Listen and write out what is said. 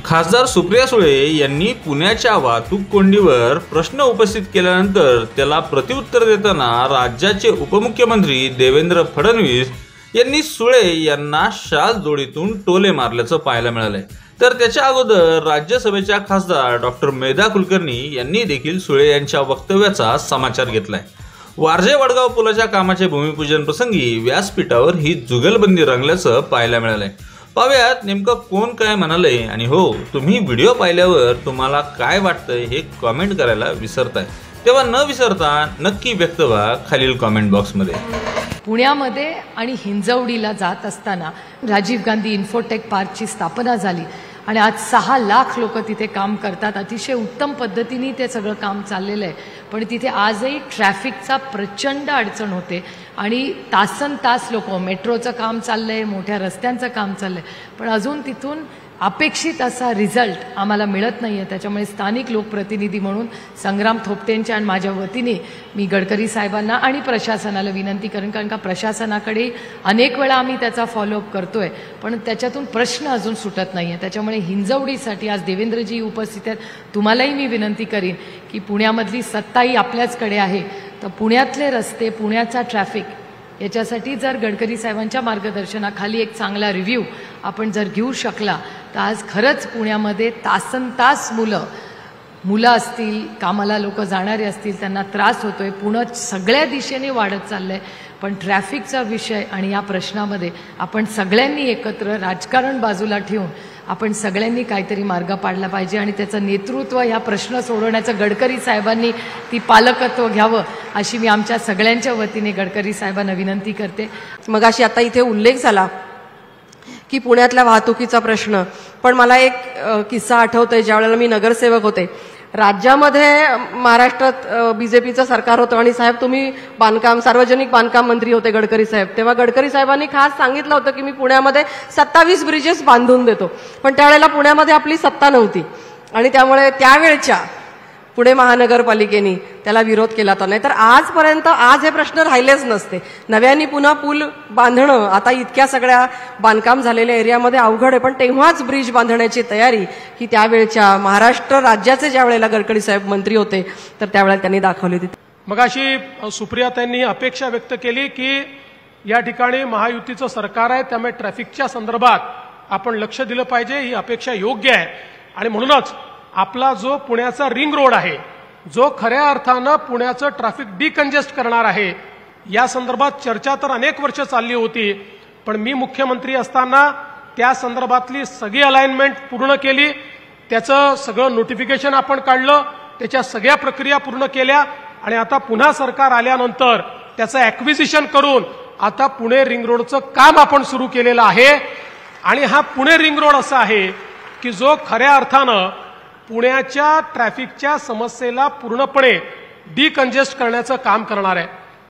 खासदार सुप्रिया सुळे यांनी पुण्याच्या वाहतूक कोंडीवर प्रश्न उपस्थित केल्यानंतर त्याला प्रत्युत्तर देताना राज्याचे उपमुख्यमंत्री देवेंद्र फडणवीस यांनी सुळे यांना शाल जोडीतून टोले मारल्याचं पाहायला मिळालंय। तर त्याच्या अगोदर राज्यसभेच्या खासदार डॉक्टर मेधा कुलकर्णी यांनी देखील सुळे यांच्या वक्तव्याचा समाचार घेतलाय। वारजे वडगाव पुलाच्या कामाचे भूमिपूजन प्रसंगी व्यासपीठावर ही जुगलबंदी रंगल्याचं पाहायला मिळालंय। पाहूयात नेमकं कोण काय म्हणाले आणि हो तुम्ही व्हिडिओ पाहिल्यावर तुम्हाला काय वाटतंय हे कमेंट करायला विसरताय, तेव्हा न विसरता नक्की व्यक्त व्हा खालील कमेंट बॉक्समध्ये। पुण्यामध्ये आणि हिंजवडीला जात असताना राजीव गांधी इन्फोटेक पार्कची स्थापना झाली आणि आज 6 लाख लोक तिथे काम करतात। अतिशय उत्तम पद्धतीने ते सगळं काम चाललेलं आहे, पण तिथे आजही ट्रॅफिकचा प्रचंड अडचण होते आणि तासनतास लोक, मेट्रोचं काम चाललंय, मोठ्या रस्त्यांचं काम चाललंय, पण अजून तिथून अपेक्षित असा रिझल्ट आम्हाला मिळत नाही आहे। त्याच्यामुळे स्थानिक लोकप्रतिनिधी म्हणून संग्राम थोपटेंच्या आणि माझ्या वतीने मी गडकरी साहेबांना आणि प्रशासनाला विनंती करेन, कारण का प्रशासनाकडे अनेक वेळा आम्ही त्याचा फॉलोअप करतोय पण त्याच्यातून प्रश्न अजून सुटत नाही आहे। त्याच्यामुळे हिंजवडीसाठी आज देवेंद्रजी उपस्थित आहेत, तुम्हालाही मी विनंती करीन की पुण्यामधली सत्ताही आपल्याचकडे आहे, तर पुण्यातले रस्ते, पुण्याचा ट्रॅफिक याच्यासाठी जर गडकरी साहेबांच्या मार्गदर्शनाखाली एक चांगला रिव्ह्यू आपण जर घेऊ शकला तर आज खरंच पुण्यामध्ये तासनतास मुलं असतील, कामाला लोक जाणारे असतील, त्यांना त्रास होतोय। पुणे सगळ्या दिशेने वाढत चाललंय, पण ट्रॅफिकचा विषय आणि या प्रश्नामध्ये आपण सगळ्यांनी एकत्र राजकारण बाजूला ठेवून आपण सगळ्यांनी काहीतरी मार्ग पाडला पाहिजे आणि त्याचं नेतृत्व या प्रश्न सोडवण्याचं गडकरी साहेबांनी ती पालकत्व घ्यावं अशी मी आमच्या सगळ्यांच्या वतीने गडकरी साहेबांना विनंती करते। मगाशी आता इथे उल्लेख झाला की पुण्यातल्या वाहतुकीचा प्रश्न, पण मला एक किस्सा आठवतोय। ज्यावेळेला मी नगरसेवक होते, राज्यामध्ये महाराष्ट्रात बीजेपीचं सरकार होतं आणि साहेब तुम्ही सार्वजनिक बांधकाम मंत्री होते गडकरी साहेब, तेव्हा गडकरी साहेबांनी खास सांगितलं होतं की मी पुण्यामध्ये 27 ब्रिजेस बांधून देतो, पण त्यावेळेला पुण्यामध्ये आपली सत्ता नव्हती आणि त्यामुळे त्यावेळच्या पुणे महानगरपालिकेने त्याला विरोध केला होता। नाहीतर आजपर्यंत आज हे प्रश्न राहिलेच नसते। नव्याने पुन्हा पूल बांधणं आता इतक्या सगळ्या बांधकाम झालेल्या एरियामध्ये अवघड आहे, पण तेव्हाच ब्रिज बांधण्याची तयारी ही त्यावेळच्या महाराष्ट्र राज्याचे ज्या वेळेला गडकरी साहेब मंत्री होते तर त्यावेळेला त्यांनी दाखवली होती। मगाशी सुप्रिया त्यांनी अपेक्षा व्यक्त केली की या ठिकाणी महायुतीचं सरकार आहे, त्यामुळे ट्रॅफिकच्या संदर्भात आपण लक्ष दिलं पाहिजे, ही अपेक्षा योग्य आहे। आणि म्हणूनच आपला जो पुण्याचा रिंग रोड आहे, जो खऱ्या अर्थानं पुण्याचं ट्रॅफिक डिकंजेस्ट करणार आहे, या संदर्भात चर्चा तर अनेक वर्ष चालली होती, पण मी मुख्यमंत्री असताना त्या संदर्भातली सगळी अलाइनमेंट पूर्ण केली, त्याचं सगळं नोटिफिकेशन आपण काढलं, त्याच्या सगळ्या प्रक्रिया पूर्ण केल्या आणि आता पुन्हा सरकार आल्यानंतर त्याचं ॲक्विजिशन करून आता पुणे रिंग रोडचं काम आपण सुरू केलेलं आहे। आणि हा पुणे रिंग रोड असा आहे की जो खऱ्या अर्थानं पुण्याच्या ट्रॅफिकच्या समस्येला पूर्णपणे डिकंजेस्ट करण्याचं काम करणार आहे।